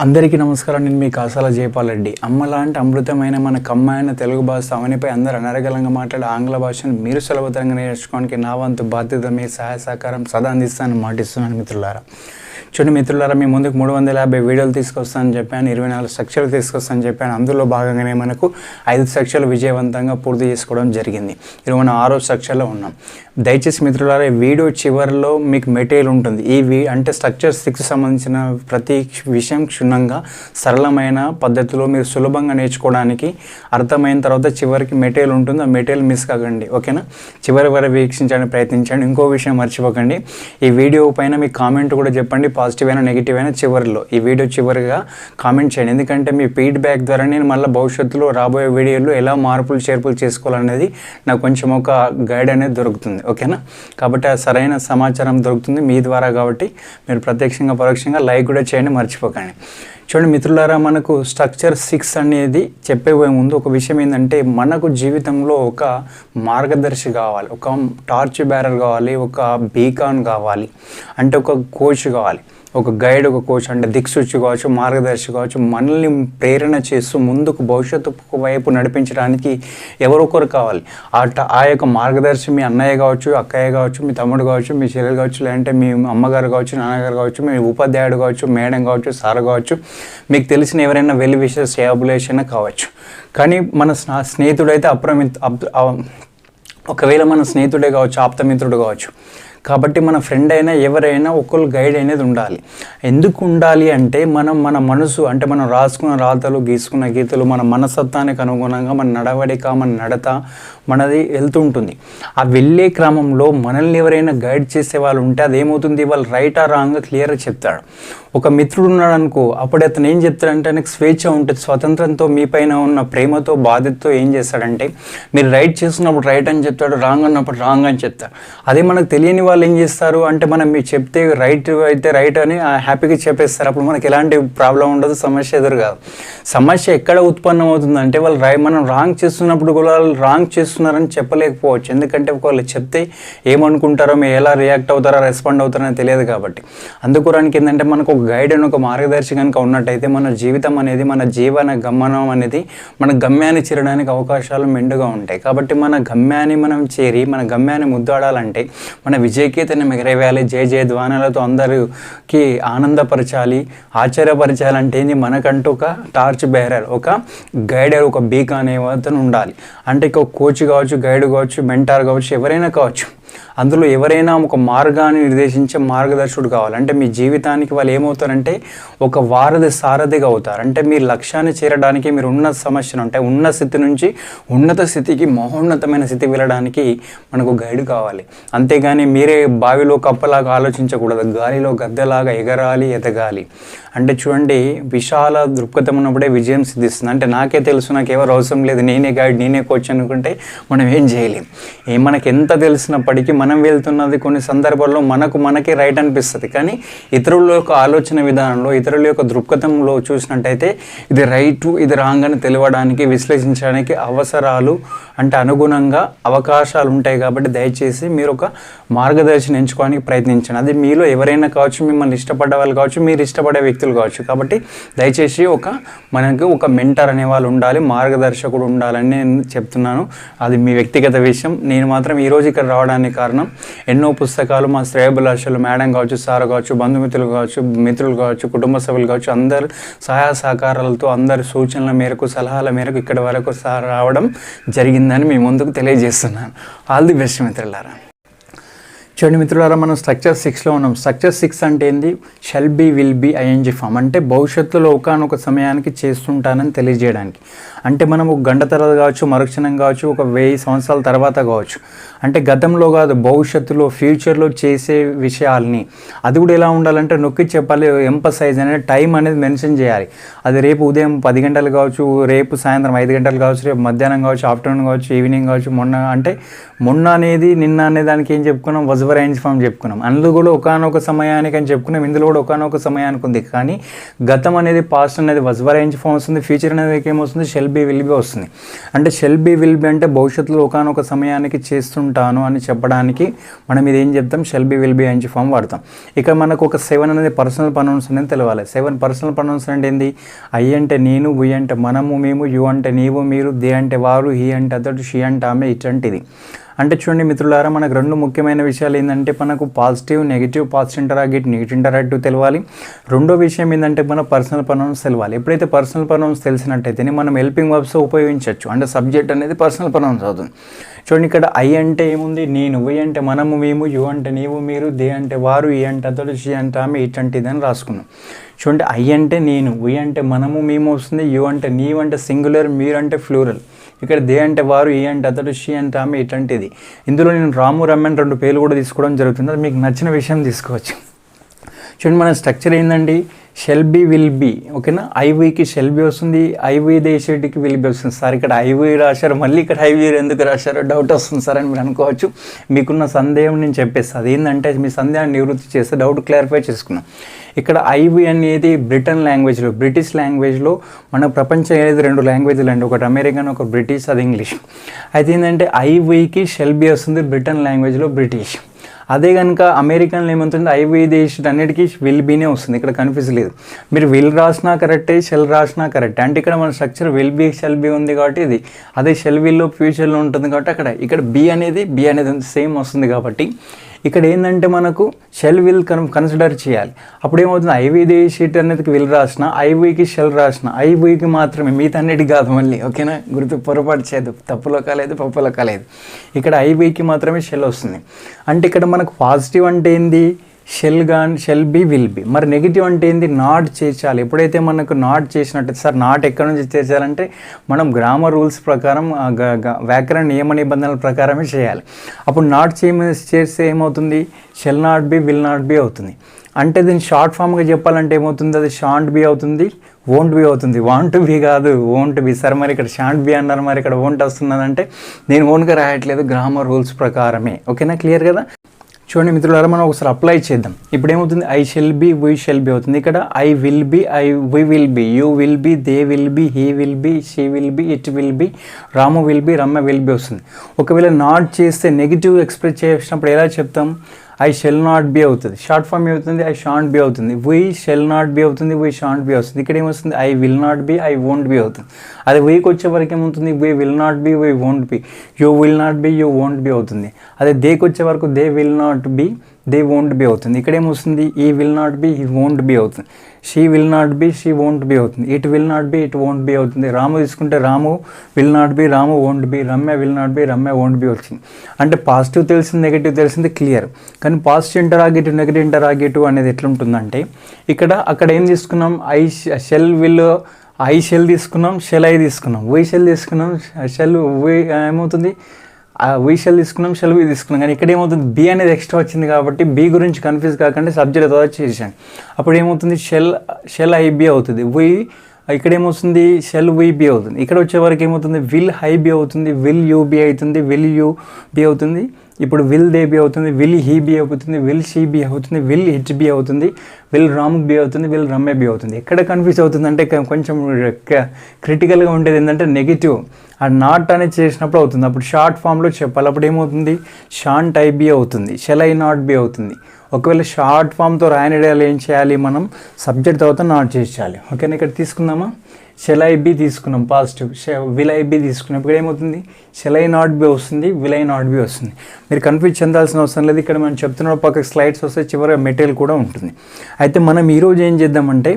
అందరికీ నమస్కారం. నేను మీ కాసాల జయపాల్ రెడ్డి. అమ్మ లాంటి అమృతమైన మన కమ్మైన తెలుగు భాష అవనిపై అందరూ అనర్గళంగా మాట్లాడే ఆంగ్ల భాషను మీరు సులభతరంగా నేర్చుకోవడానికి నా వంతు బాధ్యత మీ సహాయ సహకారం సదా అందిస్తానని మాటిస్తున్నాను మిత్రులారా. చూడండి మిత్రులారా, మీ ముందుకు 350 వీడియోలు తీసుకొస్తానని చెప్పాను, 24 స్ట్రక్చర్లు తీసుకొస్తానని చెప్పాను. అందులో భాగంగానే మనకు 5 స్ట్రక్చర్లు విజయవంతంగా పూర్తి చేసుకోవడం జరిగింది. ఇది మనం 6వ స్ట్రక్చర్లో ఉన్నాం. దయచేసి మిత్రులారా, వీడియో చివరిలో మీకు మెటీరియల్ ఉంటుంది. అంటే స్ట్రక్చర్ 6 సంబంధించిన ప్రతి విషయం క్షుణ్ణంగా సరళమైన పద్ధతిలో మీరు సులభంగా నేర్చుకోవడానికి అర్థమైన తర్వాత చివరికి మెటీరియల్ ఉంటుంది. ఆ మెటీరియల్ మిస్ కాకండి, ఓకేనా? చివరి వరకు వీక్షించడానికి ప్రయత్నించండి. ఇంకో విషయం మర్చిపోకండి, ఈ వీడియో పైన మీ కామెంట్ కూడా చెప్పండి, పాజిటివ్ అయినా నెగిటివ్ అయినా. చివరిలో ఈ వీడియో చివరిగా కామెంట్ చేయండి, ఎందుకంటే మీ ఫీడ్బ్యాక్ ద్వారా నేను మళ్ళీ భవిష్యత్తులో రాబోయే వీడియోలో ఎలా మార్పులు చేర్పులు చేసుకోవాలనేది నాకు కొంచెం ఒక గైడ్ అనేది దొరుకుతుంది, ఓకేనా? కాబట్టి ఆ సరైన సమాచారం దొరుకుతుంది మీ ద్వారా. కాబట్టి మీరు ప్రత్యక్షంగా పరోక్షంగా లైక్ కూడా చేయండి, మర్చిపోకండి. చూడండి మిత్రులారా, మనకు స్ట్రక్చర్ 6 అనేది చెప్పబోయే ముందు ఒక విషయం ఏంటంటే, మనకు జీవితంలో ఒక మార్గదర్శి కావాలి, ఒక టార్చ్ బ్యారర్ కావాలి, ఒక బీకాన్ కావాలి, అంటే ఒక కోచ్ కావాలి, ఒక గైడ్, ఒక కోచ్ అంటే దిక్సూచి కావచ్చు, మార్గదర్శి కావచ్చు. మనల్ని ప్రేరణ చేస్తూ ముందుకు భవిష్యత్తు వైపు నడిపించడానికి ఎవరొకరు కావాలి. ఆ యొక్క మార్గదర్శి మీ అన్నయ్య కావచ్చు, అక్కయ్య కావచ్చు, మీ తమ్ముడు కావచ్చు, మీ చెల్లెలు కావచ్చు, లేదంటే మీ అమ్మగారు కావచ్చు, నాన్నగారు కావచ్చు, మీ ఉపాధ్యాయుడు కావచ్చు, మేడం కావచ్చు, సార్ కావచ్చు, మీకు తెలిసిన ఎవరైనా వెల్ విషెస్ ఏబులేషన్ కావచ్చు. కానీ మన స్నేహితుడైతే ఒకవేళ మన స్నేహితుడే కావచ్చు, ఆప్తమిత్రుడు కావచ్చు. కాబట్టి మన ఫ్రెండ్ అయినా ఎవరైనా ఒకళ్ళు గైడ్ అనేది ఉండాలి. ఎందుకు ఉండాలి అంటే, మన మనసు అంటే మనం రాసుకున్న రాతలు, గీసుకున్న గీతలు, మన మనస్తత్వానికి అనుగుణంగా మన నడవడిక, మన నడత మనది వెళ్తుంటుంది. ఆ వెళ్ళే క్రమంలో మనల్ని ఎవరైనా గైడ్ చేసే వాళ్ళు ఉంటే అదేమవుతుంది, వాళ్ళు రైట్ ఆ రాంగ్గా క్లియర్గా చెప్తాడు. ఒక మిత్రుడు ఉన్నాడు అనుకో, అప్పుడు అతను ఏం చెప్తాడంటే, ఆయనకు స్వేచ్ఛ ఉంటుంది, స్వతంత్రంతో, మీ పైన ఉన్న ప్రేమతో, బాధ్యతతో ఏం చేస్తాడంటే, మీరు రైట్ చేస్తున్నప్పుడు రైట్ అని చెప్తాడు, రాంగ్ అన్నప్పుడు రాంగ్ అని చెప్తాడు. అదే మనకు తెలియని వాళ్ళు ఏం చేస్తారు అంటే, మనం మీరు చెప్తే రైట్ అయితే రైట్ అని హ్యాపీగా చెప్పేస్తారు. అప్పుడు మనకి ఎలాంటి ప్రాబ్లం ఉండదు, సమస్య ఎదురు కాదు. సమస్య ఎక్కడ ఉత్పన్నం అవుతుందంటే, మనం రాంగ్ చేస్తున్నప్పుడు కూడా వాళ్ళు రాంగ్ చేస్తున్నారని చెప్పలేకపోవచ్చు. ఎందుకంటే వాళ్ళు చెప్తే ఏమనుకుంటారో, మీరు ఎలా రియాక్ట్ అవుతారో, రెస్పాండ్ అవుతారో తెలియదు. కాబట్టి అందుకోరానికి ఏంటంటే, మనకు ఒక గైడ్ అని, ఒక మార్గదర్శి కనుక ఉన్నట్టయితే మన జీవితం అనేది, మన జీవన గమనం అనేది, మన గమ్యాన్ని చేరడానికి అవకాశాలు మెండుగా ఉంటాయి. కాబట్టి మన గమ్యాన్ని మనం చేరి మన గమ్యాన్ని ముద్దాడాలంటే మన విజయకేతనం ఎగరేయాలి, జయ జయధ్వానాలతో అందరికి ఆనందపరచాలి, ఆశ్చర్యపరచాలి. అంటే ఏంది, మనకంటూ ఒక టార్చ్ బేరర్, ఒక గైడర్, ఒక బీక్ అనే అతను ఉండాలి. అంటే ఒక కోచ్ కావచ్చు, గైడ్ కావచ్చు, మెంటార్ కావచ్చు, ఎవరైనా కావచ్చు. అందులో ఎవరైనా ఒక మార్గాన్ని నిర్దేశించే మార్గదర్శకుడు కావాలి. అంటే మీ జీవితానికి వాళ్ళు ఏమవుతారంటే, ఒక సారథిగా అవుతారు. అంటే మీ లక్ష్యాన్ని చేరడానికి, మీరు ఉన్న సమస్యను అంటే ఉన్న స్థితి నుంచి ఉన్నత స్థితికి, మహోన్నతమైన స్థితికి వెళ్ళడానికి మనకు గైడ్ కావాలి. అంతేగాని మీరే బావిలో కప్పలాగా ఆలోచించకూడదు, గాలిలో గద్దెలాగా ఎగరాలి, ఎదగాలి. అంటే చూడండి, విశాల దృక్పథం ఉన్నప్పుడే విజయం సిద్ధిస్తుంది. అంటే నాకే తెలుసు, నాకు ఎవరు అవసరం లేదు, నేనే గైడ్, నేనే కోచ్ అనుకుంటే మనం ఏం చేయలేం. మనకి ఎంత తెలిసినప్పటికీ మనం వెళ్తున్నది కొన్ని సందర్భాల్లో మనకే రైట్ అనిపిస్తుంది. కానీ ఇతరుల యొక్క ఆలోచన విధానంలో, ఇతరుల యొక్క దృక్పథంలో చూసినట్టయితే ఇది రైటు, ఇది రాంగ్ అని తెలియడానికి, విశ్లేషించడానికి అవసరాలు అంటే అనుగుణంగా అవకాశాలు ఉంటాయి. కాబట్టి దయచేసి మీరు ఒక మార్గదర్శిని ఎంచుకోవడానికి ప్రయత్నించండి. అది మీలో ఎవరైనా కావచ్చు, మిమ్మల్ని ఇష్టపడ్డ వాళ్ళు కావచ్చు, మీరు ఇష్టపడే వ్యక్తులు కావచ్చు. కాబట్టి దయచేసి మనకు ఒక మెంటర్ అనే వాళ్ళు ఉండాలి, మార్గదర్శకుడు ఉండాలని నేను చెప్తున్నాను. అది మీ వ్యక్తిగత విషయం. నేను మాత్రం ఈరోజు ఇక్కడ రావడానికి కారణం, ఎన్నో పుస్తకాలు, మా శ్రేయభిలాషులు, మేడం కావచ్చు, సార్ కావచ్చు, బంధుమిత్రులు కావచ్చు, మిత్రులు కావచ్చు, కుటుంబ సభ్యులు కావచ్చు, అందరు సహాయ సహకారాలతో, అందరి సూచనల మేరకు, సలహాల మేరకు ఇక్కడ వరకు రావడం జరిగిందని మీ ముందుకు తెలియజేస్తున్నాను. ఆల్ ది బెస్ట్ మిత్రులారా. చూడండి మిత్రులారా, మనం స్ట్రక్చర్ 6లో ఉన్నాం. స్ట్రక్చర్ 6 అంటే ఏంది, shall be, will be, ING form. అంటే భవిష్యత్తులో ఒకనొక సమయానికి చేస్తుంటానని తెలియజేయడానికి. అంటే మనం ఒక గంట తర్వాత కావచ్చు, మరుక్షణం కావచ్చు, ఒక 1000 సంవత్సరాల తర్వాత కావచ్చు. అంటే గతంలో కాదు, భవిష్యత్తులో, ఫ్యూచర్లో చేసే విషయాల్ని, అది కూడా ఎలా ఉండాలంటే నొక్కి చెప్పాలి, ఎంపసైజ్ అనేది, టైం అనేది మెన్షన్ చేయాలి. అది రేపు ఉదయం 10 గంటలు కావచ్చు, రేపు సాయంత్రం 5 గంటలు కావచ్చు, రేపు మధ్యాహ్నం కావచ్చు, ఆఫ్టర్నూన్ కావచ్చు, ఈవినింగ్ కావచ్చు. మొన్న అనేది నిన్న అనే దానికి ఏం చెప్పుకున్నాం, రేంజ్ ఫామ్ చెప్పుకున్నాం. అందులో కూడా ఒకానొక సమయానికి అని చెప్పుకున్నాం, ఇందులో కూడా ఒకానొక సమయానికి ఉంది. కానీ గతం అనేది పాస్ట్ అనేది వజ్ రేంజ్ ఫామ్ వస్తుంది, ఫ్యూచర్ అనేది ఏమొస్తుంది షెల్ బి విల్ బి వస్తుంది. అంటే షెల్ బి విల్ బి అంటే భవిష్యత్తులో ఒకానొక సమయానికి చేస్తుంటాను అని చెప్పడానికి మనం ఇది ఏం చెప్తాం, షెల్ బి విల్ బి రేంజ్ ఫామ్ వాడతాం. ఇక మనకు ఒక 7 అనేది పర్సనల్ ప్రొనౌన్స్ అనేది తెలవాలి. 7 పర్సనల్ ప్రొనౌన్స్ అంటే ఏంది, ఐ అంటే నేను, వి అంటే మనము మేము, యు అంటే నీవు మీరు, దే అంటే వారు, హీ అంటే అతడు, షీ అంటే ఆమె, ఇట్లాంటిది. అంటే చూడండి మిత్రులారా, మనకు 2 ముఖ్యమైన విషయాలు ఏంటంటే మనకు positive negative, positive interrogative negative interactive తెలవాలి. రెండో విషయం ఏంటంటే మన పర్సనల్ ప్రొనౌన్స్ తెలవాలి. ఎప్పుడైతే పర్సనల్ ప్రొనౌన్స్ తెలిసినట్టయితే మనం హెల్పింగ్ వర్బ్స్ ఉపయోగించవచ్చు. అంటే సబ్జెక్ట్ అనేది పర్సనల్ ప్రొనౌన్స్ అవుతుంది. చూడండి ఇక్కడ ఐ అంటే ఏముంది నేను, వి అంటే మనము మేము, యు అంటే నీవు మీరు, దే అంటే వారు, ఈ అంటే అతడు, షీ అంటే ఆమె, ఇట్లాంటిది అని రాసుకున్నాం. చూడండి ఐ అంటే నేను, వి అంటే మనము మేము వస్తుంది, యు అంటే నీవు అంటే సింగులర్, మీరు అంటే ఫ్లూరల్, ఇక్కడ దే అంటే వారు, ఈ అంటే అతడు, షీ అంటే ఆమె, ఇట్లాంటిది. ఇందులో నేను రాము రమ్య 2 పేర్లు కూడా తీసుకోవడం జరుగుతుంది. అది మీకు నచ్చిన విషయం తీసుకోవచ్చు. చూడండి మన స్ట్రక్చర్ ఏంటండి, షెల్ బి విల్ బి, ఓకేనా. ఐవీకి షెల్ బి వస్తుంది, ఐవీ దేశీటికి విల్ బి వస్తుంది. సార్ ఇక్కడ ఐవీ రాశారు, మళ్ళీ ఇక్కడ ఐవీ ఎందుకు రాశారో డౌట్ వస్తుంది సార్ అని మీరు అనుకోవచ్చు. మీకున్న సందేహం నేను చెప్పేస్తాను. అది ఏంటంటే మీ సందేహాన్ని నివృత్తి చేస్తే డౌట్ క్లారిఫై చేసుకున్నాం. ఇక్కడ ఐవీ అనేది బ్రిటన్ లాంగ్వేజ్లో, బ్రిటిష్ లాంగ్వేజ్లో మన ప్రపంచం అనేది 2 లాంగ్వేజ్లు అండి, ఒకటి అమెరికన్, ఒక బ్రిటిష్, అది ఇంగ్లీష్. అయితే ఏంటంటే ఐవీకి షెల్ బి వస్తుంది బ్రిటన్ లాంగ్వేజ్లో, బ్రిటిష్. అదే కనుక అమెరికన్లో ఏమవుతుంది, ఐవీ దేశం అన్నిటికీ విల్ బీనే వస్తుంది. ఇక్కడ కన్ఫ్యూజ్ లేదు, మీరు విల్ రాసినా కరెక్టే, షెల్ రాసినా కరెక్టే. అంటే ఇక్కడ మన structure will be shall be ఉంది కాబట్టి ఇది, అదే షెల్ విల్లో ఫ్యూచర్లో ఉంటుంది కాబట్టి ఇక్కడ బి అనేది సేమ్ వస్తుంది. కాబట్టి ఇక్కడ ఏంటంటే మనకు షెల్ విల్ కన్సిడర్ చేయాలి. అప్పుడు ఏమవుతుంది, ఐవీ దే షీట్ అనేది విల్ రాసిన, ఐవీకి షెల్ రాసిన, ఐవీకి మాత్రమే, మిగతా అన్నిటికి కాదు మళ్ళీ, ఓకేనా. పొరపాటు చేయదు, తప్పులో కాలేదు పప్పులో కాలేదు. ఇక్కడ ఐవీకి మాత్రమే షెల్ వస్తుంది. అంటే ఇక్కడ మనకు పాజిటివ్ అంటే ఏంది, షెల్ బి విల్ బి. మరి నెగిటివ్ అంటే ఏంది, నాట్ చేర్చాలి. ఎప్పుడైతే మనకు నాట్ చేసినట్టు, సార్ నాట్ ఎక్కడి నుంచి చేర్చాలంటే మనం గ్రామర్ రూల్స్ ప్రకారం, వ్యాకరణ నియమ నిబంధనల ప్రకారమే చేయాలి. అప్పుడు నాట్ చేస్తే ఏమవుతుంది, shall not be will not B అవుతుంది. అంటే దీన్ని షార్ట్ ఫామ్గా చెప్పాలంటే ఏమవుతుంది, అది షాంట్ బి అవుతుంది, వోంట్ బి అవుతుంది. వాంట్ బి కాదు, వోంట్ బి. సార్ మరి ఇక్కడ షాంట్ బి అన్నారు, మరి ఇక్కడ వోంట్ వస్తున్నదంటే నేను ఓన్గా రాయట్లేదు, గ్రామర్ రూల్స్ ప్రకారమే, ఓకేనా. క్లియర్ కదా. చూడండి మిత్రులారా, మనం ఒకసారి అప్లై చేద్దాం. ఇప్పుడు ఏమవుతుంది, I shall be, we shall be అవుతుంది. ఇక్కడ I will be, we will be, you will be, they will be, he will be, she will be, it will be, Ramu will be, Ramya will be వస్తుంది. ఒకవేళ not చేస్తే negative express చేసినప్పుడు ఎలా చెప్తాం, I shall not be అవుతుంది. Short form ఏమవుతుంది, I shan't B అవుతుంది. We shall not be అవుతుంది, వీ షాంట్ బి వస్తుంది. ఇక్కడ ఏమొస్తుంది, I will not be, I won't be అవుతుంది. అది వీకి వచ్చే వరకు ఏమవుతుంది, we will not be, we won't be, you will not be, you won't be అవుతుంది. అదే దేకి వచ్చే వరకు they will not be, they won't be అవుతుంది. ఇక్కడ ఏమొస్తుంది, he will not be, he won't be అవుతుంది. She will not be, she won't be అవుతుంది. It will not be, it won't be అవుతుంది. రాము తీసుకుంటే రాము will not B, Ramu won't be. Ramya will not B, Ramya won't be వచ్చింది. అంటే positive తెలిసింది, negative తెలిసింది, clear. కానీ positive interrogative, negative interrogative అనేది ఎట్లుంటుందంటే అక్కడ ఏం తీసుకున్నాం, ఐ షెల్ తీసుకున్నాం, షెల్ ఐ తీసుకున్నాం, వీ షెల్ తీసుకున్నాం, షెల్ వీ ఏమవుతుంది, వీ షెల్ తీసుకున్నాం, షెల్ వీ తీసుకున్నాం. కానీ ఇక్కడ ఏమవుతుంది, బి అనేది ఎక్స్ట్రా వచ్చింది కాబట్టి బి గురించి కన్ఫ్యూజ్ కాకుండా సబ్జెక్ట్ తర్వాత చేసాను. అప్పుడు ఏమవుతుంది, షెల్ ఐ బి అవుతుంది. ఇక్కడ ఏమవుతుంది, షెల్ వీ బి అవుతుంది. ఇక్కడ వచ్చే వరకు ఏమవుతుంది, విల్ హై బి అవుతుంది, విల్ యూ బి అవుతుంది, విల్ యూ బి అవుతుంది. ఇప్పుడు విల్ దే బి అవుతుంది, విల్ హీ బి అవుతుంది, విల్ షీ బి అవుతుంది, విల్ ఇట్ బి అవుతుంది, విల్ రాము బి అవుతుంది, విల్ రమ్య బి అవుతుంది. ఎక్కడ కన్ఫ్యూజ్ అవుతుంది అంటే కొంచెం క్రిటికల్గా ఉండేది ఏంటంటే నెగిటివ్, ఆ నాట్ అనేది చేసినప్పుడు అవుతుంది. అప్పుడు షార్ట్ ఫామ్లో చెప్పాలి. అప్పుడు ఏమవుతుంది, షాంట్ ఐ బి అవుతుంది, షెల్ ఐ నాట్ బి అవుతుంది. ఒకవేళ షార్ట్ ఫామ్తో రాయనిడేయాలి ఏం చేయాలి, మనం సబ్జెక్ట్ తర్వాత నాట్ చేసేయాలి, ఓకేనా. ఇక్కడ తీసుకుందామా, షెల్ ఐ బి తీసుకున్నాం పాజిటివ్, విల్ ఐ బి తీసుకున్నాం. ఇప్పుడు ఏమవుతుంది, షెల్ ఐ నాట్ బి వస్తుంది, విల్ ఐ నాట్ బి వస్తుంది. మీరు కన్ఫ్యూజ్ చెందాల్సిన అవసరం లేదు. ఇక్కడ మనం చెప్తున్న పక్క స్లైడ్స్ వస్తే చివరి మెటీరియల్ కూడా ఉంటుంది. అయితే మనం ఈరోజు ఏం చేద్దామంటే,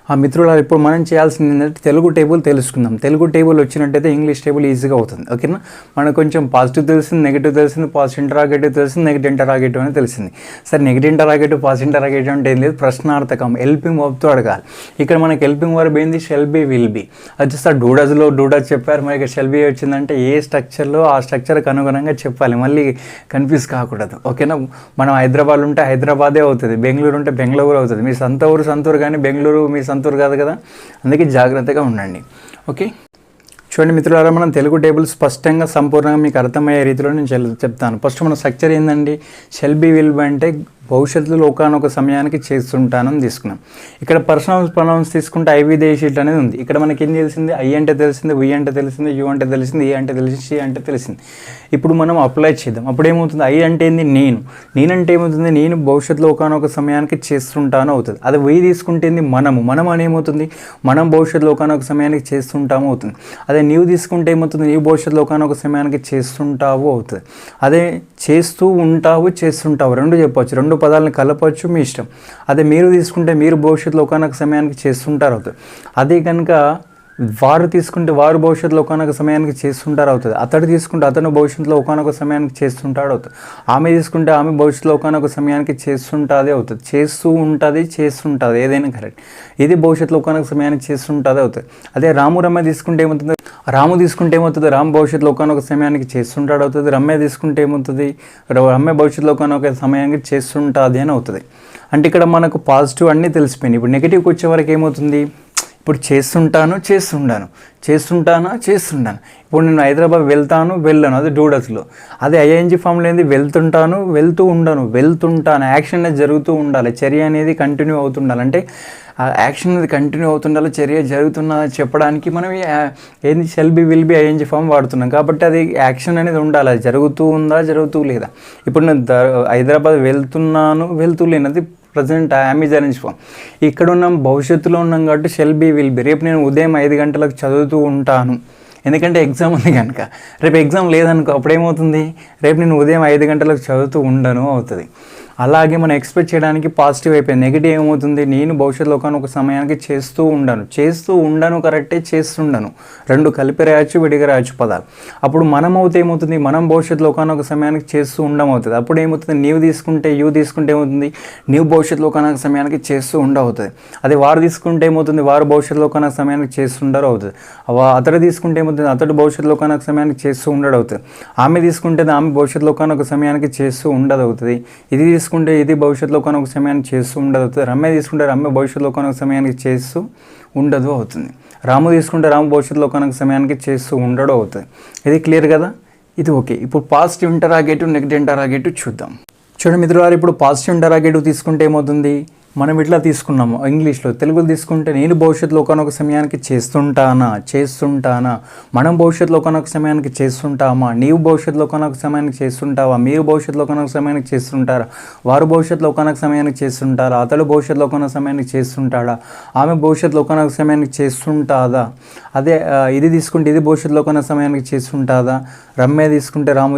ఆ మిత్రులు ఇప్పుడు మనం చేయాల్సింది ఏంటంటే తెలుగు టేబుల్ తెలుసుకుందాం. తెలుగు టేబుల్ వచ్చినట్టయితే ఇంగ్లీష్ టేబుల్ ఈజీగా అవుతుంది, ఓకేనా. మనకు కొంచెం పాజిటివ్ తెలిసింది, నెగిటివ్ తెలిసింది, పాజిటివ్ ఇంటరాగేటివ్ తెలిసింది, నెగిటివ్ ఇంటరాగేటివ్ అని తెలిసింది. సరే నెగిటివ్ ఇంటరాగేటివ్, పాజిటివ్ ఇంటరాగేటివ్ అంటే ఏం లేదు, ప్రశ్నార్థకం హెల్పింగ్ వర్బ్తో అడగాలి. ఇక్కడ మనకి హెల్పింగ్ వర్బ్ ఏంది, షెల్ బి విల్ బి. అది చూస్తే డూడస్ చెప్పారు, మరి ఇక్కడ షెల్ బి వచ్చిందంటే ఏ స్ట్రక్చర్లో ఆ స్ట్రక్చర్కి అనుగుణంగా చెప్పాలి, మళ్ళీ కన్ఫ్యూజ్ కాకూడదు, ఓకేనా. మనం హైదరాబాద్ ఉంటే హైదరాబాదే అవుతుంది, బెంగళూరు ఉంటే బెంగళూరు అవుతుంది. మీ సొంతూరు కానీ బెంగళూరు మీ సొంతూరు కాదు కదా, అందుకే జాగ్రత్తగా ఉండండి, ఓకే. చూడండి మిత్రులారా, మనం తెలుగు టేబుల్ స్పష్టంగా సంపూర్ణంగా మీకు అర్థమయ్యే రీతిలో నేను చెప్తాను. ఫస్ట్ మన స్ట్రక్చర్ ఏందండి, షెల్ బి విల్ బి అంటే భవిష్యత్తులో ఒకనొక సమయానికి చేస్తుంటానని తీసుకున్నాం. ఇక్కడ పర్సనల్ ప్రొనౌన్స్ తీసుకుంటే ఐ విదేశీ అనేది ఉంది. ఇక్కడ మనకి ఏం తెలిసింది, ఐ అంటే తెలిసింది, వి అంటే తెలిసింది, యు అంటే తెలిసింది, ఏ అంటే తెలిసింది, సి అంటే తెలిసింది. ఇప్పుడు మనం అప్లై చేద్దాం. అప్పుడు ఏమవుతుంది, ఐ అంటే ఏంది, నేనంటే ఏమవుతుంది, నేను భవిష్యత్తులో ఒకనొక సమయానికి చేస్తుంటాను అవుతుంది. అదే వి తీసుకుంటే మనం అని ఏమవుతుంది, మనం భవిష్యత్తులో ఒకనొక సమయానికి చేస్తుంటాము అవుతుంది. అదే నీవు తీసుకుంటే ఏమవుతుంది, నీవు భవిష్యత్తులో ఒకనొక సమయానికి చేస్తుంటావు అవుతుంది. అదే చేస్తూ ఉంటావు, చేస్తుంటావు రెండు చెప్పవచ్చు, రెండు పదాలను కలపవచ్చు, మీ ఇష్టం. అదే మీరు తీసుకుంటే మీరు భవిష్యత్తులో ఒకనొక సమయానికి చేస్తుంటారు అవుతుంది. అదే కనుక వారు తీసుకుంటే వారు భవిష్యత్తులో ఒకనొక సమయానికి చేస్తుంటారు అవుతుంది. అతడు తీసుకుంటే అతను భవిష్యత్తులో ఒకనొక సమయానికి చేస్తుంటాడు అవుతుంది. ఆమె తీసుకుంటే ఆమె భవిష్యత్తులో ఒకనొక సమయానికి చేస్తుంటుంది అవుతుంది. చేస్తూ ఉంటుంది, చేస్తుంటుంది, ఏదైనా కరెక్ట్. ఇది భవిష్యత్తులో ఒకనొక సమయానికి చేస్తుంటుంది అవుతుంది. అదే రాము రమ్య తీసుకుంటే ఏమవుతుంది, రాము తీసుకుంటే ఏమవుతుంది, రాము భవిష్యత్తులో ఒకనొక సమయానికి చేస్తుంటాడు అవుతుంది. రమ్య తీసుకుంటే ఏమవుతుంది, రమ్య భవిష్యత్తులో ఒకనొక సమయానికి చేస్తుంటుంది అని అవుతుంది. అంటే ఇక్కడ మనకు పాజిటివ్ అన్నీ తెలిసిపోయినాయి. ఇప్పుడు నెగిటివ్కి వచ్చే వరకు ఏమవుతుంది, ఇప్పుడు చేస్తుంటాను, చేస్తుంటాను. ఇప్పుడు నేను హైదరాబాద్ వెళ్ళను, అది డూడస్లో. అదే ఐఎన్జీ ఫామ్లో ఏంది, వెళ్తుంటాను. యాక్షన్ అనేది జరుగుతూ ఉండాలి, చర్య అనేది కంటిన్యూ అవుతుండాలి. అంటే యాక్షన్ అనేది కంటిన్యూ అవుతుండాలి, చర్య జరుగుతున్నది చెప్పడానికి మనం ఏంది shall be will be ING form వాడుతున్నాం. కాబట్టి అది యాక్షన్ అనేది ఉండాలి, అది జరుగుతూ ఉందా, జరుగుతూ లేదా. ఇప్పుడు నేను హైదరాబాద్ వెళ్తూ లేనది ప్రజెంట్ యామీజ్ అరేంజ్ ఫామ్. ఇక్కడ ఉన్నాం, భవిష్యత్తులో ఉన్నాం కాబట్టి షెల్ బి విల్ బి. రేపు నేను ఉదయం 5 గంటలకు చదువుతూ ఉంటాను, ఎందుకంటే ఎగ్జామ్ ఉంది కనుక. రేపు ఎగ్జామ్ లేదనుకో, అప్పుడేమవుతుంది, రేపు నేను ఉదయం 5 గంటలకు చదువుతూ ఉండను అవుతుంది. అలాగే మనం ఎక్స్పెక్ట్ చేయడానికి పాజిటివ్ అయిపోయింది. నెగిటివ్ ఏమవుతుంది, నేను భవిష్యత్తులో ఒకనొక సమయానికి చేస్తూ ఉండను కరెక్టే, చేస్తుండను రెండు కలిపి రాయొచ్చు, విడిగా రాయొచ్చు పదాలు. అప్పుడు మనం అవుతే ఏమవుతుంది, మనం భవిష్యత్తులో ఒకనొక సమయానికి చేస్తూ అవుతుంది. అప్పుడు ఏమవుతుంది, యు తీసుకుంటే ఏమవుతుంది, నీవు భవిష్యత్తులో ఒకనొక సమయానికి చేస్తూ అవుతుంది. అదే వారు తీసుకుంటే ఏమవుతుంది, వారు భవిష్యత్తులో ఒకనొక సమయానికి చేస్తుంటారు అవుతుంది. అతడు తీసుకుంటే ఏమవుతుంది, అతడు భవిష్యత్తులో ఒకనొక సమయానికి చేస్తూ ఉండడు అవుతుంది. ఆమె తీసుకుంటే ఆమె భవిష్యత్తులో ఒకనొక సమయానికి చేస్తూ ఉండదు అవుతుంది. ఇది తీసుకుంటే ఇది భవిష్యత్తులో ఒకనొక సమయానికి చేస్తూ ఉండదు అవుతుంది. రమ్య తీసుకుంటే రమ్య భవిష్యత్తులో ఒకనొక సమయానికి చేస్తూ ఉండదు అవుతుంది. రాము తీసుకుంటే రాము భవిష్యత్తులో ఒకనొక సమయానికి చేస్తూ ఉండడు అవుతుంది. ఇది క్లియర్ కదా, ఇది ఓకే. ఇప్పుడు పాజిటివ్ ఇంటరాగేటివ్, నెగిటివ్ ఇంటరాగేటివ్ చూద్దాం. చూడండి మిత్రులారా, ఇప్పుడు పాజిటివ్ ఇంటరాగేటివ్ తీసుకుంటే ఏమవుతుంది, మనం ఇట్లా తీసుకున్నాము ఇంగ్లీష్లో. తెలుగులో తీసుకుంటే నేను భవిష్యత్తులో ఒకనొక సమయానికి చేస్తుంటానా, మనం భవిష్యత్తులో ఒకనొక సమయానికి చేస్తుంటామా, నీవు భవిష్యత్తులో ఒకనొక సమయానికి చేస్తుంటావా, మీరు భవిష్యత్తులో ఒకనొక సమయానికి చేస్తుంటారా, వారు భవిష్యత్తులో ఒకనొక సమయానికి చేస్తుంటారా, అతడు భవిష్యత్తులో ఒకనొక సమయానికి చేస్తుంటాడా, ఆమె భవిష్యత్తులో ఒకనొక సమయానికి చేస్తుంటాదా. అదే ఇది తీసుకుంటే ఇది భవిష్యత్తులో ఒకనొక సమయానికి చేస్తుంటాదా. రమ్య తీసుకుంటే రాము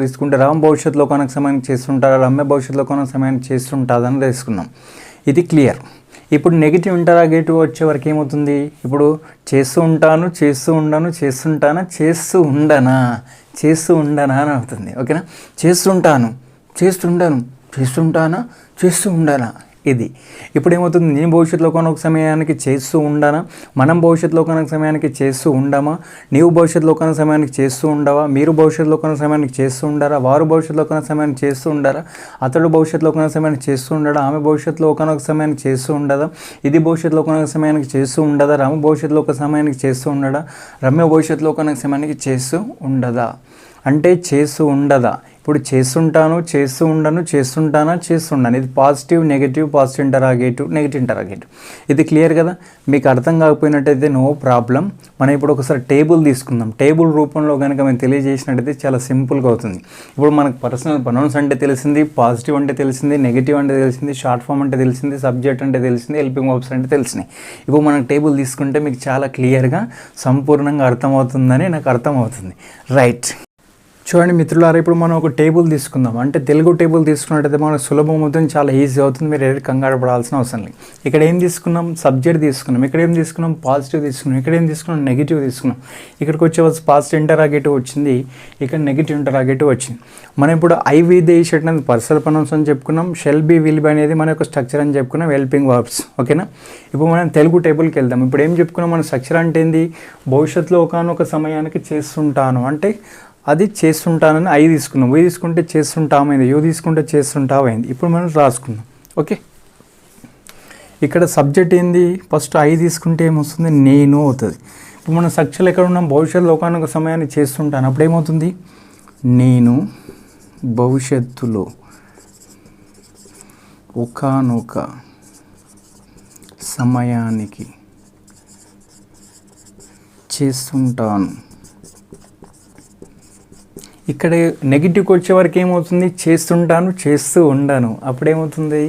భవిష్యత్తులో ఒకనొక సమయానికి చేస్తుంటారా, రమ్య భవిష్యత్తులో ఒకనొక సమయానికి చేస్తుంటాదా అని తీసుకున్నాం. ఇది క్లియర్. ఇప్పుడు నెగిటివ్ ఇంటరాగేటివ్ వచ్చే వరకు ఏమవుతుంది, ఇప్పుడు చేస్తూ ఉండనా అని అవుతుంది. ఓకేనా, చేస్తూ ఉండనా ఇది. ఇప్పుడు ఏమవుతుంది, నేను భవిష్యత్తులో ఒకనొక సమయానికి చేస్తూ ఉండనా, మనం భవిష్యత్తులో ఒకనొక సమయానికి చేస్తూ ఉండమా, నీవు భవిష్యత్తులో ఒకనొక సమయానికి చేస్తూ ఉండవా, మీరు భవిష్యత్తులో ఒకనొక సమయానికి చేస్తూ ఉండారా, వారు భవిష్యత్తులో ఒకనొక సమయానికి చేస్తూ ఉండారా, అతడు భవిష్యత్తులో ఒకనొక సమయానికి చేస్తూ ఉండడా, ఆమె భవిష్యత్తులో ఒకనొక సమయానికి చేస్తూ ఉండదా, ఇది భవిష్యత్తులో ఒకనొక సమయానికి చేస్తూ ఉండదా, రాము భవిష్యత్తులో ఒక సమయానికి చేస్తూ ఉండడా, రమ్య భవిష్యత్తులో ఒకనొక సమయానికి చేస్తూ ఉండదా. అంటే చేస్తూ ఉండదా. ఇప్పుడు చేస్తుంటాను, చేస్తుంటాను. ఇది positive, negative, positive interrogative, negative interrogative. ఇది క్లియర్ కదా. మీకు అర్థం కాకపోయినట్టయితే నో ప్రాబ్లం. మనం ఇప్పుడు ఒకసారి టేబుల్ తీసుకుందాం. టేబుల్ రూపంలో కనుక మేము తెలియజేసినట్టయితే చాలా సింపుల్గా అవుతుంది. ఇప్పుడు మనకు పర్సనల్ ప్రొనౌన్స్ అంటే తెలిసింది, పాజిటివ్ అంటే తెలిసింది, నెగిటివ్ అంటే తెలిసింది, షార్ట్ ఫామ్ అంటే తెలిసింది, సబ్జెక్ట్ అంటే తెలిసింది, హెల్పింగ్ వర్బ్స్ అంటే తెలిసినాయి. ఇప్పుడు మనకు టేబుల్ తీసుకుంటే మీకు చాలా క్లియర్గా సంపూర్ణంగా అర్థమవుతుందని నాకు అర్థమవుతుంది. రైట్. చూడండి మిత్రులారా, ఇప్పుడు మనం ఒక టేబుల్ తీసుకుందాం. అంటే తెలుగు టేబుల్ తీసుకున్నట్టయితే మనకు సులభం అవుతుంది, చాలా ఈజీ అవుతుంది. మీరు ఎవరికి కంగారు పడాల్సిన అవసరం లేదు. ఇక్కడ ఏం తీసుకున్నాం, సబ్జెక్ట్ తీసుకున్నాం. ఇక్కడ ఏం తీసుకున్నాం, పాజిటివ్ తీసుకున్నాం. ఇక్కడ ఏం తీసుకున్నాం, నెగిటివ్ తీసుకున్నాం. ఇక్కడికి వచ్చే పాజిటివ్ ఇంటరాగేటివ్ వచ్చింది, ఇక్కడ నెగిటివ్ ఇంటరాగేటివ్ వచ్చింది. మనం ఇప్పుడు ఐ విదేశీ అనేది పర్సనల్ ప్రొనౌన్స్ అని చెప్పుకున్నాం. షెల్ బి విల్ బి అనేది మన యొక్క స్ట్రక్చర్ అని చెప్పుకున్నాం, హెల్పింగ్ వర్బ్స్. ఓకేనా. ఇప్పుడు మనం తెలుగు టేబుల్కి వెళ్దాం. ఇప్పుడు ఏం చెప్పుకున్నాం, మన స్ట్రక్చర్ అంటే ఏంది, భవిష్యత్తులో ఒకనొక సమయానికి చేస్తుంటాను అంటే అది చేస్తుంటానని ఐ తీసుకున్నాం. వై తీసుకుంటే చేస్తుంటామైంది, యూ తీసుకుంటే చేస్తుంటామైంది. ఇప్పుడు మనం రాసుకున్నాం. ఓకే, ఇక్కడ సబ్జెక్ట్ ఏంది, ఫస్ట్ ఐ తీసుకుంటే ఏమొస్తుంది, నేను అవుతుంది. ఇప్పుడు మనం సాక్షులు ఎక్కడ ఉన్నాం, భవిష్యత్తులో ఒకానొక సమయాన్ని చేస్తుంటాను. అప్పుడు ఏమవుతుంది, నేను భవిష్యత్తులో ఒకానొక సమయానికి చేస్తుంటాను. ఇక్కడ నెగిటివ్కి వచ్చే వరకు ఏమవుతుంది, చేస్తుంటాను, చేస్తూ ఉండను. అప్పుడేమవుతుంది,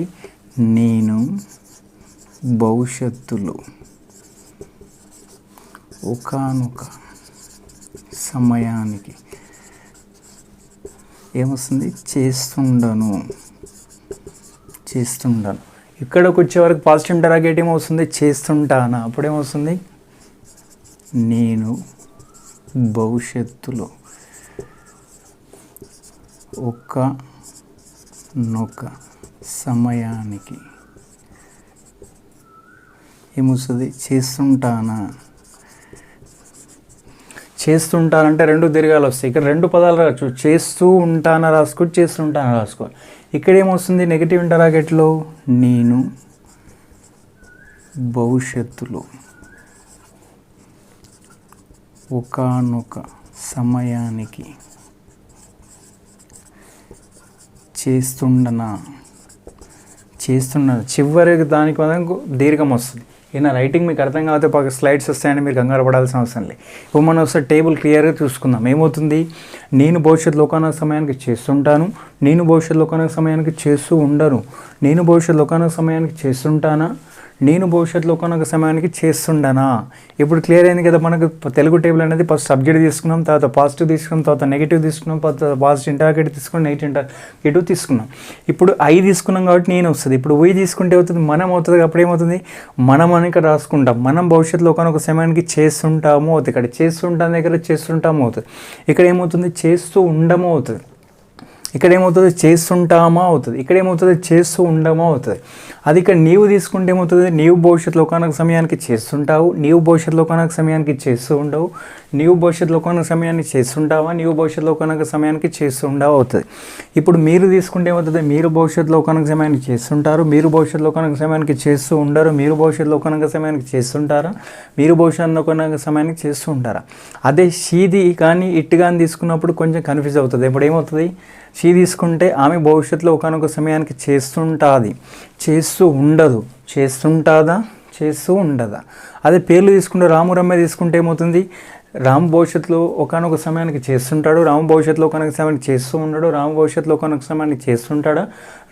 నేను భవిష్యత్తులో ఒకానొక సమయానికి ఏమొస్తుంది, చేస్తుండను. ఇక్కడికి వచ్చే వరకు పాజిటివ్ ఇంటరాగేటివ్ ఏమవుతుంది, చేస్తుంటానా. అప్పుడేమవుతుంది, నేను భవిష్యత్తులో ఒకానొక సమయానికి ఏమొస్తుంది, చేస్తుంటానంటే రెండు దీర్ఘాలు వస్తాయి. ఇక్కడ రెండు పదాలు రావచ్చు, చేస్తూ ఉంటానా రాసుకోవచ్చు, చేస్తుంటానా రాసుకోవాలి. ఇక్కడ ఏమొస్తుంది నెగిటివ్ ఇంటరాగేట్లో, నేను భవిష్యత్తులో ఒకానొక సమయానికి చేస్తున్నాను. చివరికి దానికి దీర్ఘం వస్తుంది. ఈయన రైటింగ్ మీకు అర్థం కాకపోతే పక్క స్లైడ్స్ వస్తాయని మీరు కంగారు పడాల్సిన అవసరం లేదు. ఇప్పుడు మనం ఒకసారి టేబుల్ క్లియర్గా చూసుకుందాం. ఏమవుతుంది, నేను భవిష్యత్తులో ఒకానొక సమయానికి చేస్తుంటాను, నేను భవిష్యత్తులో ఒకానొక సమయానికి చేస్తూ ఉండను, నేను భవిష్యత్తులో ఒకానొక సమయానికి చేస్తుంటానా, నేను భవిష్యత్తులో ఒకానొక సమయానికి చేస్తుండనా. ఇప్పుడు క్లియర్ అయింది కదా. మనకు తెలుగు టేబుల్ అనేది ఫస్ట్ సబ్జెక్ట్ తీసుకున్నాం, తర్వాత పాజిటివ్ తీసుకున్నాం, తర్వాత నెగిటివ్ తీసుకున్నాం, తర్వాత పాజిటివ్ ఇంటరాగేటివ్ తీసుకున్నాం, నెగిటివ్ ఇంటరాగేటివ్ తీసుకున్నాం. ఇప్పుడు ఐ తీసుకున్నాం కాబట్టి నేను వస్తుంది. ఇప్పుడు వై తీసుకుంటే అవుతుంది, మనం అవుతుంది. అప్పుడు ఏమవుతుంది, మనం అని ఇక్కడ రాసుకుంటాం. మనం భవిష్యత్తులో ఒకానొక సమయానికి చేస్తుంటాము అవుతుంది. ఇక్కడ చేస్తుంటాం దగ్గర చేస్తుంటాము అవుతుంది. ఇక్కడ ఏమవుతుంది, చేస్తూ ఉండము అవుతుంది. ఇక్కడ ఏమవుతుంది, చేస్తుంటామా అవుతుంది. ఇక్కడ ఏమవుతుంది, చేస్తూ ఉండమా అవుతుంది. అది ఇక్కడ నీవు తీసుకుంటే ఏమవుతుంది, నీవు భవిష్యత్తులో ఒకానొక సమయానికి చేస్తుంటావు, నీవు భవిష్యత్తులో ఒకానొక సమయానికి చేస్తూ ఉండవు, నీవు భవిష్యత్తులో ఒకానొక సమయాన్ని చేస్తుంటావా, నీవు భవిష్యత్తులో ఒకానొక సమయానికి చేస్తూ ఉండవు అవుతుంది. ఇప్పుడు మీరు తీసుకుంటే ఏమవుతుంది, మీరు భవిష్యత్తులో ఒకానొక సమయానికి చేస్తుంటారు, మీరు భవిష్యత్తులో ఒకానొక సమయానికి చేస్తూ ఉండరు, మీరు భవిష్యత్తులో ఒకానొక సమయానికి చేస్తుంటారా, మీరు భవిష్యత్తులో ఒకానొక సమయానికి చేస్తూ ఉంటారా. అదే షీది కానీ ఇట్ కానీ తీసుకున్నప్పుడు కొంచెం కన్ఫ్యూజ్ అవుతుంది. ఇప్పుడు ఏమవుతుంది, షీ తీసుకుంటే ఆమె భవిష్యత్తులో ఒకానొక సమయానికి చేస్తుంటుంది, చేస్తూ ఉండదు, చేస్తుంటుందా, చేస్తూ ఉండదా. అదే పేర్లు తీసుకుంటే రాము రమ్య తీసుకుంటే ఏమవుతుంది, రాము భవిష్యత్తులో ఒకానొక సమయానికి చేస్తుంటాడు, రాము భవిష్యత్తులో ఒకానొక సమయానికి చేస్తూ ఉండడు, రాము భవిష్యత్తులో ఒకానొక సమయానికి చేస్తుంటాడా,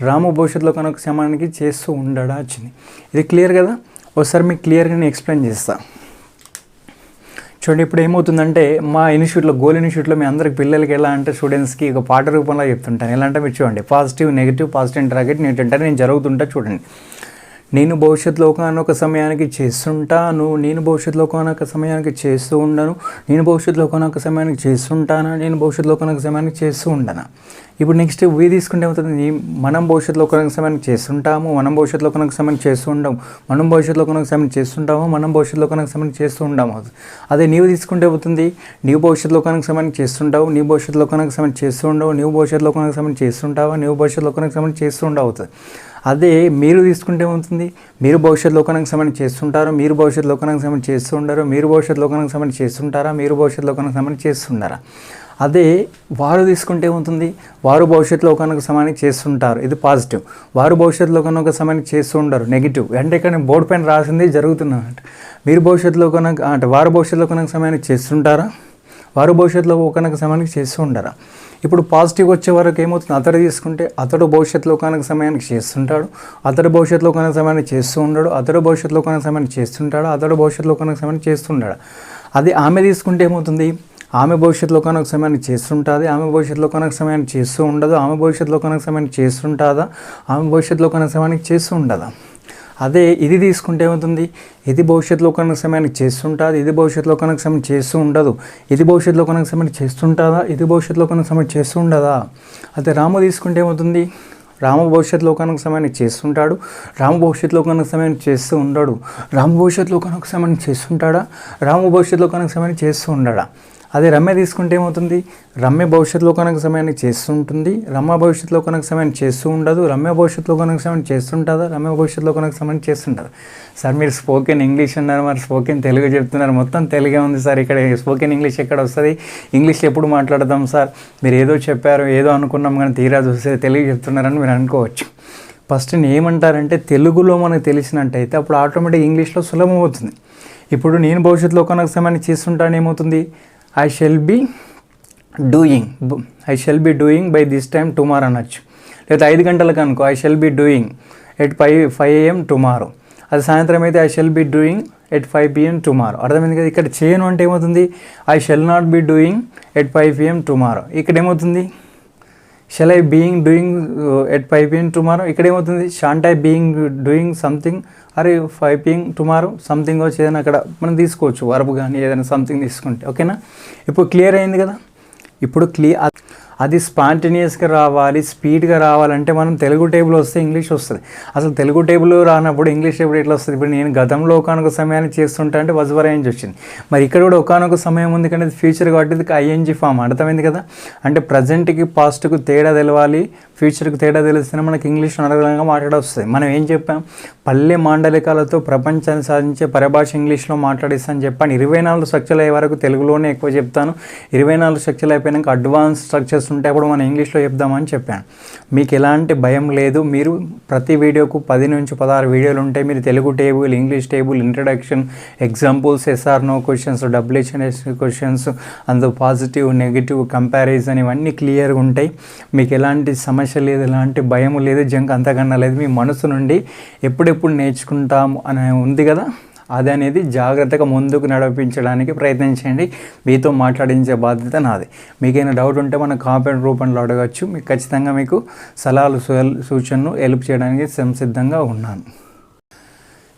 రాము భవిష్యత్తులో ఒకానొక సమయానికి చేస్తూ ఉండడా వచ్చింది. ఇది క్లియర్ కదా. ఒకసారి మీకు క్లియర్గా నేను ఎక్స్ప్లెయిన్ చేస్తాను. చూడండి, ఇప్పుడు ఏమవుతుందంటే మా ఇన్స్టిట్యూట్లో గోల్ ఇన్స్టిట్యూట్లో మీ అందరికి పిల్లలకి ఎలా అంటే స్టూడెంట్స్కి ఒక పాట రూపంలో చెప్తుంటాను. ఎలా అంటే మీరు చూడండి, positive negative, positive interrogative, negative అంటే నేను జరుగుతుంటా. చూడండి, నేను భవిష్యత్తులో ఒకానొక సమయానికి చేస్తుంటాను, నేను భవిష్యత్తులో ఒకానొక సమయానికి చేస్తూ ఉండను, నేను భవిష్యత్తులో ఒకానొక సమయానికి చేస్తుంటానా, నేను భవిష్యత్తులో ఒకానొక సమయానికి చేస్తూ ఉండనా. ఇప్పుడు నెక్స్ట్ వీ తీసుకుంటే ఏమవుతుంది, మనం భవిష్యత్తులో ఒకానొక సమయానికి చేస్తుంటాము, మనం భవిష్యత్తులో ఒకానొక సమయానికి చేస్తూ ఉంటాము, మనం భవిష్యత్తులో ఒకానొక సమయానికి చేస్తుంటాము, మనం భవిష్యత్తులో ఒకానొక సమయానికి చేస్తూ ఉంటాము అవుతుంది. అదే నీవు తీసుకుంటే అవుతుంది, నీవు భవిష్యత్తులో ఒకానొక సమయానికి చేస్తుంటావు, నీవు భవిష్యత్తులో ఒకానొక సమయానికి చేస్తూ ఉండవు, నీవు భవిష్యత్తులో ఒకానొక సమయానికి చేస్తుంటావా, నీవు భవిష్యత్తులో ఒకానొక సమయానికి చేస్తూ ఉండవు అవుతుంది. అదే మీరు తీసుకుంటే ఏమవుతుంది, మీరు భవిష్యత్తులో ఒకానొక సమయానికి చేస్తుంటారు, మీరు భవిష్యత్తులో ఒకానొక సమయానికి చేస్తూ ఉండరు, మీరు భవిష్యత్తులో ఒకానొక సమయానికి చేస్తుంటారా, మీరు భవిష్యత్తులో ఒకానొక సమయానికి చేస్తుంటారా. అదే వారు తీసుకుంటే ఏమవుతుంది, వారు భవిష్యత్తులో ఒకానొక సమయానికి చేస్తుంటారు, ఇది పాజిటివ్. వారు భవిష్యత్తులో ఒకానొక సమయానికి చేస్తూ ఉండరు, నెగిటివ్. అంటే ఇక్కడ నేను బోర్డు పైన రాసింది జరుగుతున్నట్టు. మీరు భవిష్యత్తులో ఒకానొక అంటే వారు భవిష్యత్తులో ఒకానొక సమయానికి చేస్తుంటారా, వారు భవిష్యత్తులో ఒకానొక సమయానికి చేస్తూ ఉండరా. ఇప్పుడు పాజిటివ్ వచ్చే వరకు ఏమవుతుంది, అతడు తీసుకుంటే అతడు భవిష్యత్తులో ఒకానొక సమయానికి చేస్తుంటాడు, అతడు భవిష్యత్తులో ఒకానొక సమయానికి చేస్తూ ఉండడు, అతడు భవిష్యత్తులో ఒకానొక సమయానికి చేస్తుంటాడు, అతడు భవిష్యత్తులో ఒకానొక సమయానికి చేస్తుంటాడు. అది ఆమె తీసుకుంటే ఏమవుతుంది, ఆమె భవిష్యత్తులో ఒకానొక సమయాన్ని చేస్తుంటుంది, ఆమె భవిష్యత్తులో ఒకానొక సమయాన్ని చేస్తూ ఉండదు, ఆమె భవిష్యత్తులో ఒకానొక సమయాన్ని చేస్తుంటుందా, ఆమె భవిష్యత్తులో ఒకానొక సమయానికి చేస్తూ ఉండదా. అదే ఇది తీసుకుంటే ఏమవుతుంది, ఇది భవిష్యత్తులో ఒకానొక సమయానికి చేస్తుంటుంది, ఇది భవిష్యత్తులో ఒకానొక సమయం చేస్తూ ఉండదు, ఇది భవిష్యత్తులో ఒకానొక సమయం చేస్తుంటుందా, ఇది భవిష్యత్తులో ఒకానొక సమయం చేస్తూ ఉండదా. అదే రాము తీసుకుంటే ఏమవుతుంది, రాము భవిష్యత్తులో ఒకానొక సమయాన్ని చేస్తుంటాడు, రాము భవిష్యత్తులో ఒకానొక సమయాన్ని చేస్తూ ఉండడు, రాము భవిష్యత్తులో ఒకానొక సమయాన్ని చేస్తుంటాడా, రాము భవిష్యత్తులో ఒకానొక సమయాన్ని చేస్తూ ఉండడా. అదే రమ్య తీసుకుంటే ఏమవుతుంది, రమ్య భవిష్యత్తులో కొనక సమయాన్ని చేస్తుంటుంది, రమ్య భవిష్యత్తులో కొనక సమయాన్ని చేస్తూ ఉండదు, రమ్య భవిష్యత్తులో కొనక సమయాన్ని చేస్తుంటుందా, రమ్య భవిష్యత్తులో కొనక సమయాన్ని చేస్తుంటుంది. సార్ మీరు స్పోకెన్ ఇంగ్లీష్ అన్నారు, మరి స్పోకెన్ తెలుగు చెప్తున్నారు, మొత్తం తెలుగే ఉంది సార్, ఇక్కడ స్పోకెన్ ఇంగ్లీష్ ఎక్కడ వస్తుంది, ఇంగ్లీష్లో ఎప్పుడు మాట్లాడదాం సార్, మీరు ఏదో చెప్పారు ఏదో అనుకున్నాం కానీ తీరా చూస్తే తెలుగు చెప్తున్నారని మీరు అనుకోవచ్చు. ఫస్ట్ ఏమంటారంటే తెలుగులో మనకు తెలిసినట్టయితే అప్పుడు ఆటోమేటిక్ ఇంగ్లీష్లో సులభం అవుతుంది. ఇప్పుడు నేను భవిష్యత్తులో కొనక సమయాన్ని చేస్తుంటాను ఏమవుతుంది, I shall be doing by this time tomorrow అనొచ్చు. లేదా 5 గంటలకు అనుకో I shall be doing at 5 AM tomorrow. అది సాయంత్రం అయితే I shall be doing at 5 PM tomorrow. అర్థమైంది కదా. ఇక్కడ చేయను అంటే ఏమవుతుంది, I shall not be doing at 5 PM tomorrow. ఇక్కడ ఏమవుతుంది, shall I being doing at 5 PM tomorrow. ఇక్కడ ఏమవుతుంది, shan't I being doing something అరే 5 PM టుమారో సంథింగ్ వచ్చి ఏదైనా అక్కడ మనం తీసుకోవచ్చు వర్బ్ కానీ ఏదైనా సంథింగ్ తీసుకుంటే. ఓకేనా, ఇప్పుడు క్లియర్ అయింది కదా. ఇప్పుడు అది స్పాంటేనియస్గా రావాలి, స్పీడ్గా రావాలంటే మనం తెలుగు టేబుల్ వస్తే ఇంగ్లీష్ వస్తుంది. అసలు తెలుగు టేబుల్ రానప్పుడు ఇంగ్లీష్ టేబుల్ ఎట్లా వస్తుంది. ఇప్పుడు నేను గతంలో ఒకనొక సమయాన్ని చేస్తుంటా అంటే వాజ్ వర్ ఐఎన్జీ వచ్చింది. మరి ఇక్కడ కూడా ఒకనొక సమయం ఉంది కానీ ఫ్యూచర్ కాబట్టి ఇది ఐఎన్జీ ఫామ్. అర్థమైంది కదా. అంటే ప్రజెంట్కి పాస్ట్కు తేడా తెలవాలి, ఫ్యూచర్కి తేడా తెలిస్తేనే మనకి ఇంగ్లీష్ అనర్గళంగా మాట్లాడొస్తుంది. మనం ఏం చెప్పాం, పల్లె మాండలికాలతో ప్రపంచాన్ని సాధించే పరిభాష ఇంగ్లీష్లో మాట్లాడిస్తాను చెప్పాను. 24 స్ట్రక్చర్లు అయ్యే వరకు తెలుగులోనే ఎక్కువ చెప్తాను. 24 స్ట్రక్చర్లు అయిపోయినాక అడ్వాన్స్ స్ట్రక్చర్స్ ఉంటే అప్పుడు మనం ఇంగ్లీష్లో చెప్దామని చెప్పాను. మీకు ఎలాంటి భయం లేదు. మీరు ప్రతి వీడియోకు 10 నుంచి 16 వీడియోలు ఉంటాయి. మీరు Telugu table, English table, introduction, examples, yes or no questions, డబ్ల్యూహెచ్ఎస్ క్వశ్చన్స్, అందులో పాజిటివ్ నెగిటివ్ కంపారిజన్ ఇవన్నీ క్లియర్గా ఉంటాయి. మీకు ఎలాంటి సమస్య లేదు, ఎలాంటి భయం లేదు, జంక్ అంతకన్నా లేదు. మీ మనసు నుండి ఎప్పుడెప్పుడు నేర్చుకుంటాము అని ఉంది కదా, అది అనేది జాగ్రత్తగా ముందుకు నడిపించడానికి ప్రయత్నించండి. మీతో మాట్లాడించే బాధ్యత నాది. మీకైనా డౌట్ ఉంటే మన కామెంట్ రూపంలో అడగచ్చు. మీకు ఖచ్చితంగా మీకు సలహాలు సూచనలు హెల్ప్ చేయడానికి సంసిద్ధంగా ఉన్నాను.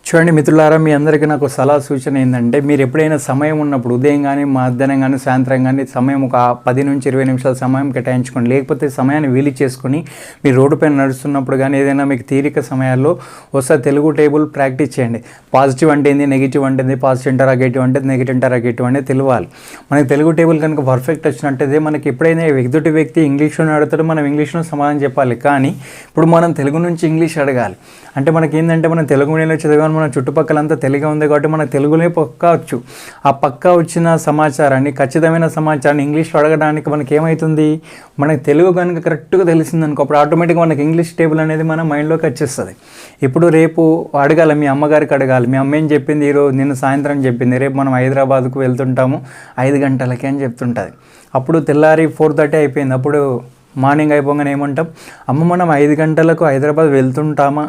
చూడండి మిత్రులారా, మీ అందరికీ నాకు సలహా సూచన ఏంటంటే, మీరు ఎప్పుడైనా సమయం ఉన్నప్పుడు ఉదయం కానీ మధ్యాహ్నం కానీ సాయంత్రం కానీ సమయం ఒక 10 నుంచి 20 నిమిషాల సమయం కేటాయించుకోండి. లేకపోతే సమయాన్ని వీలు చేసుకొని మీరు రోడ్డు పైన నడుస్తున్నప్పుడు కానీ ఏదైనా మీకు తీరిక సమయాల్లో ఒకసారి తెలుగు టేబుల్ ప్రాక్టీస్ చేయండి. పాజిటివ్ అంటే ఏంది, నెగిటివ్ అంటే ఏంది, పాజిటివ్ ఇంటరాగేటివ్ అంటే నెగిటివ్ ఇంటరాగేటివ్ అనేది తెలియాలి. మనకి తెలుగు టేబుల్ కనుక పర్ఫెక్ట్ వచ్చినట్టయితే మనకి ఎప్పుడైనా ఎదుటి వ్యక్తి ఇంగ్లీష్లో అడుగుతాడో మనం ఇంగ్లీష్లో సమాధానం చెప్పాలి. కానీ ఇప్పుడు మనం తెలుగు నుంచి ఇంగ్లీష్ అడగాలి అంటే మనకి ఏంటంటే మనం తెలుగు మీడియంలో చదివాను, మన చుట్టుపక్కలంతా తెలుగు ఉంది కాబట్టి మన తెలుగులో పక్కా వచ్చు. ఆ పక్కా వచ్చిన సమాచారాన్ని, ఖచ్చితమైన సమాచారాన్ని ఇంగ్లీష్లో అడగడానికి మనకి ఏమవుతుంది, మనకి తెలుగు కనుక కరెక్ట్గా తెలిసిందనుకో అప్పుడు ఆటోమేటిక్గా మనకి ఇంగ్లీష్ టేబుల్ అనేది మన మైండ్లోకి వచ్చేస్తుంది. ఇప్పుడు రేపు అడగాలి, మీ అమ్మగారికి అడగాలి, మీ అమ్మ ఏం చెప్పింది ఈరోజు, నిన్న సాయంత్రం చెప్పింది, రేపు మనం హైదరాబాద్కు వెళ్తుంటాము 5 గంటలకి అని చెప్తుంటుంది. అప్పుడు తెల్లారి 4:30 అయిపోయింది. అప్పుడు మార్నింగ్ అయిపోగానే ఏమంటాం, అమ్మ మనం 5 గంటలకు హైదరాబాద్ వెళ్తుంటామా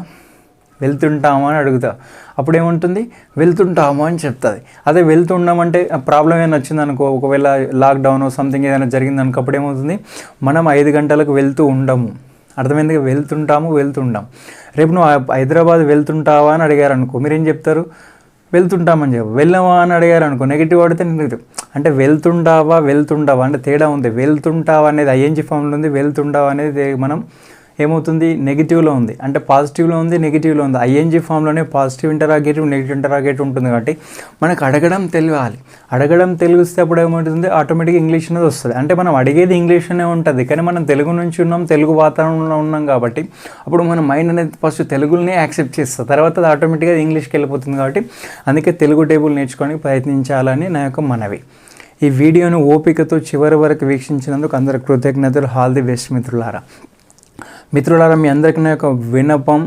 అని అడుగుతా. అప్పుడు ఏముంటుంది, వెళ్తుంటాము అని చెప్తుంది. అదే వెళ్తున్నామంటే ప్రాబ్లం ఏమైనా వచ్చిందనుకో, ఒకవేళ లాక్డౌన్ సంథింగ్ ఏదైనా జరిగిందనుకో అప్పుడు ఏమవుతుంది, మనం 5 గంటలకు వెళ్తూ ఉండము. అర్థమైంది, వెళ్తుంటాం. రేపు నువ్వు హైదరాబాద్ వెళ్తుంటావా అని అడిగారు అనుకో, మీరేం చెప్తారు, వెళ్తుంటామని చెప్పు. వెళ్ళవా అని అడిగారు అనుకో, నెగిటివ్ పడితే నెగిటివ్. అంటే వెళ్తుంటావా అంటే తేడా ఉంది. వెళ్తుంటావా అనేది ఐఎన్జీ ఫామ్లో ఉంది, వెళ్తుంటావా అనేది మనం ఏమవుతుంది, నెగిటివ్లో ఉంది. అంటే పాజిటివ్లో ఉంది, నెగిటివ్లో ఉంది. ఐఎన్జీ ఫామ్లోనే పాజిటివ్ ఇంటరాగేటివ్, నెగిటివ్ ఇంటరాగేటివ్ ఉంటుంది. కాబట్టి మనకు అడగడం తెలియాలి. అడగడం తెలిస్తే అప్పుడు ఏమవుతుంది, ఆటోమేటిక్గా ఇంగ్లీష్ అనేది వస్తుంది. అంటే మనం అడిగేది ఇంగ్లీష్లోనే ఉంటుంది, కానీ మనం తెలుగు నుంచి ఉన్నాం, తెలుగు వాతావరణంలో ఉన్నాం కాబట్టి అప్పుడు మన మైండ్ అనేది ఫస్ట్ తెలుగులోనే యాక్సెప్ట్ చేస్తుంది, తర్వాత అది ఆటోమేటిక్గా ఇంగ్లీష్కి వెళ్ళిపోతుంది. కాబట్టి అందుకే తెలుగు టేబుల్ నేర్చుకోవడానికి ప్రయత్నించాలని నా యొక్క మనవి. ఈ వీడియోను ఓపికతో చివరి వరకు వీక్షించినందుకు అందరికి కృతజ్ఞతలు. ఆల్ ది బెస్ట్ మిత్రులారా, మీ అందరికీ నా యొక్క విన్నపం,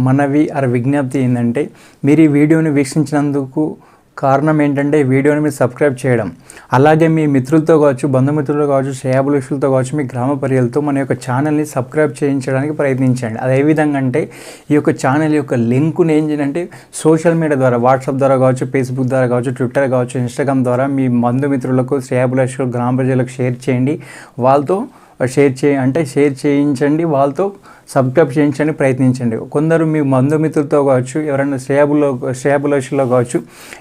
మనవి విజ్ఞప్తి ఏంటంటే, మీరు ఈ వీడియోని వీక్షించినందుకు కారణం ఏంటంటే ఈ వీడియోని మీరు సబ్స్క్రైబ్ చేయడం, అలాగే మీ మిత్రులతో కావచ్చు, బంధుమిత్రులతో కావచ్చు, శ్రేయాభిలాషులతో కావచ్చు, మీ గ్రామ ప్రజలతో మన యొక్క ఛానల్ని సబ్స్క్రైబ్ చేయించడానికి ప్రయత్నించండి. అది ఏ విధంగా అంటే, ఈ యొక్క ఛానల్ యొక్క లింకుని ఏం చేయాలంటే సోషల్ మీడియా ద్వారా, వాట్సాప్ ద్వారా కావచ్చు, ఫేస్బుక్ ద్వారా కావచ్చు, ట్విట్టర్ కావచ్చు, ఇన్స్టాగ్రామ్ ద్వారా మీ బంధుమిత్రులకు, శ్రేయాభిలాషులకు, గ్రామ ప్రజలకు షేర్ చేయండి. వాళ్ళతో షేర్ చేయించండి, వాళ్ళతో సబ్స్క్రైబ్ చేయించండి, ప్రయత్నించండి. కొందరు మీ బంధుమిత్రులతో కావచ్చు, ఎవరైనా శ్రేయాభిలాషుల్లో కావచ్చు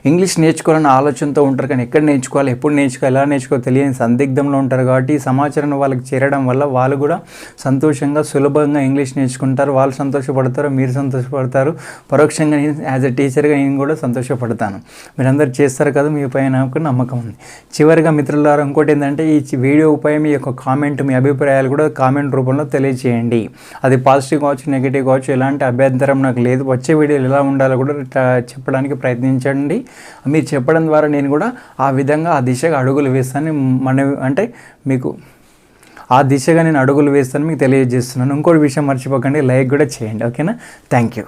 ఇంగ్లీష్ నేర్చుకోవాలన్న ఆలోచనతో ఉంటారు, కానీ ఎక్కడ నేర్చుకోవాలి, ఎప్పుడు నేర్చుకోవాలి, ఎలా నేర్చుకోవాలి తెలియని సందిగ్ధంలో ఉంటారు. కాబట్టి ఈ సమాచారాన్ని వాళ్ళకి చేరడం వల్ల వాళ్ళు కూడా సంతోషంగా సులభంగా ఇంగ్లీష్ నేర్చుకుంటారు. వాళ్ళు సంతోషపడతారు, మీరు సంతోషపడతారు. పరోక్షంగా నేను యాజ్ ఎ టీచర్గా నేను కూడా సంతోషపడతాను. మీరందరూ చేస్తారు కదా, మీ పైన నాకు నమ్మకం ఉంది. చివరిగా మిత్రులారా ఇంకోటి ఏంటంటే, ఈ వీడియోపై మీ యొక్క కామెంట్, మీ అభిప్రాయాలు కూడా కామెంట్ రూపంలో తెలియజేయండి. అది పాజిటివ్ కావచ్చు, నెగిటివ్ కావచ్చు, ఎలాంటి అభ్యంతరం నాకు లేదు. వచ్చే వీడియోలు ఎలా ఉండాలో కూడా చెప్పడానికి ప్రయత్నించండి. మీరు చెప్పడం ద్వారా నేను కూడా ఆ విధంగా ఆ దిశగా అడుగులు వేస్తాను. అంటే మీకు ఆ దిశగా నేను అడుగులు వేస్తాను మీకు తెలియజేస్తున్నాను. ఇంకోటి విషయం మర్చిపోకండి, లైక్ కూడా చేయండి. ఓకేనా? Thank you.